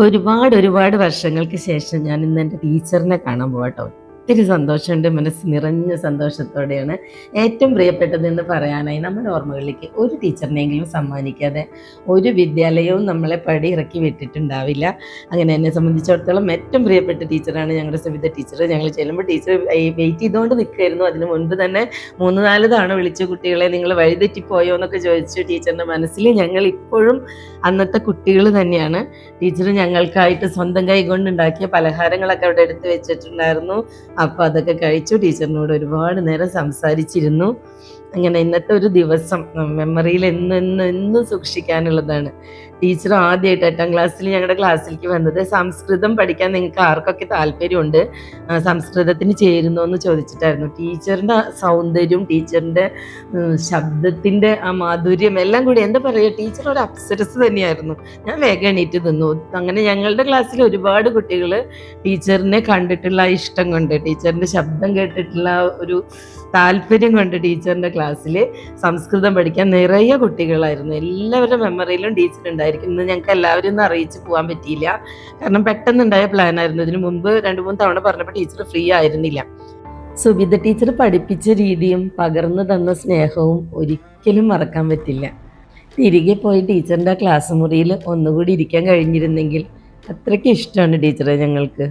ഒരുപാട് വർഷങ്ങൾക്ക് ശേഷം ഞാൻ ഇന്ന് എൻ്റെ ടീച്ചറിനെ കാണാൻ പോവാട്ടോ. ഒത്തിരി സന്തോഷമുണ്ട്. മനസ്സ് നിറഞ്ഞ സന്തോഷത്തോടെയാണ്. ഏറ്റവും പ്രിയപ്പെട്ടതെന്ന് പറയാനായി നമ്മുടെ ഓർമ്മകളിലേക്ക് ഒരു ടീച്ചറിനെങ്കിലും സമ്മാനിക്കാതെ ഒരു വിദ്യാലയവും നമ്മളെ പടി ഇറക്കി വിട്ടിട്ടുണ്ടാവില്ല. അങ്ങനെ എന്നെ സംബന്ധിച്ചിടത്തോളം ഏറ്റവും പ്രിയപ്പെട്ട ടീച്ചറാണ് ഞങ്ങളുടെ സവിത ടീച്ചർ. ഞങ്ങൾ ചെല്ലുമ്പോൾ ടീച്ചർ വെയിറ്റ് ചെയ്തുകൊണ്ട് നിൽക്കുകയായിരുന്നു. അതിന് മുൻപ് തന്നെ 3, 4 തവണ വിളിച്ചു, കുട്ടികളെ നിങ്ങൾ വഴിതെറ്റിപ്പോയോ എന്നൊക്കെ ചോദിച്ചു. ടീച്ചറിൻ്റെ മനസ്സിൽ ഞങ്ങൾ ഇപ്പോഴും അന്നത്തെ കുട്ടികൾ തന്നെയാണ്. ടീച്ചർ ഞങ്ങൾക്കായിട്ട് സ്വന്തം കൈകൊണ്ട് ഉണ്ടാക്കിയ പലഹാരങ്ങളൊക്കെ അവിടെ എടുത്ത് വെച്ചിട്ടുണ്ടായിരുന്നു. അപ്പോൾ അതൊക്കെ കഴിച്ചു. ടീച്ചറിനോട് ഒരുപാട് നേരം സംസാരിച്ചിരുന്നു. അങ്ങനെ ഇന്നത്തെ ഒരു ദിവസം മെമ്മറിയിൽ എന്നും സൂക്ഷിക്കാനുള്ളതാണ്. ടീച്ചർ ആദ്യമായിട്ട് 8ാം ക്ലാസ്സിൽ ഞങ്ങളുടെ ക്ലാസ്സിലേക്ക് വന്നത്. സംസ്കൃതം പഠിക്കാൻ നിങ്ങൾക്ക് ആർക്കൊക്കെ താല്പര്യമുണ്ട്, സംസ്കൃതത്തിന് ചേരുന്നോ എന്ന് ചോദിച്ചിട്ടായിരുന്നു. ടീച്ചറിൻ്റെ സൗന്ദര്യം, ടീച്ചറിൻ്റെ ശബ്ദത്തിൻ്റെ ആ മാധുര്യം എല്ലാം കൂടി എന്താ പറയുക, ടീച്ചർ ഒരു അപ്സരസ് തന്നെയായിരുന്നു. ഞാൻ വേഗം എണീറ്റ് നിന്നു. അങ്ങനെ ഞങ്ങളുടെ ക്ലാസ്സിൽ ഒരുപാട് കുട്ടികൾ ടീച്ചറിനെ കണ്ടിട്ടുള്ള ഇഷ്ടം കൊണ്ട്, ടീച്ചറിൻ്റെ ശബ്ദം കേട്ടിട്ടുള്ള ഒരു താല്പര്യം കൊണ്ട് ടീച്ചറിൻ്റെ ക്ലാസ്സിൽ സംസ്കൃതം പഠിക്കാൻ നിറയെ കുട്ടികളായിരുന്നു. എല്ലാവരുടെ മെമ്മറിയിലും ടീച്ചർ ഉണ്ടായിരിക്കും. ഇന്ന് ഞങ്ങൾക്ക് എല്ലാവരും ഒന്നും അറിയിച്ച് പോകാൻ പറ്റിയില്ല, കാരണം പെട്ടെന്നുണ്ടായ പ്ലാനായിരുന്നു. ഇതിനു മുമ്പ് 2-3 തവണ പറഞ്ഞപ്പോൾ ടീച്ചർ ഫ്രീ ആയിരുന്നില്ല. സുബിത ടീച്ചർ പഠിപ്പിച്ച രീതിയും പകർന്നു തന്ന സ്നേഹവും ഒരിക്കലും മറക്കാൻ പറ്റില്ല. തിരികെ പോയി ടീച്ചറിൻ്റെ ക്ലാസ് മുറിയിൽ ഒന്നുകൂടി ഇരിക്കാൻ കഴിഞ്ഞിരുന്നെങ്കിൽ. അത്രയ്ക്ക് ഇഷ്ടമാണ് ടീച്ചറെ ഞങ്ങൾക്ക്.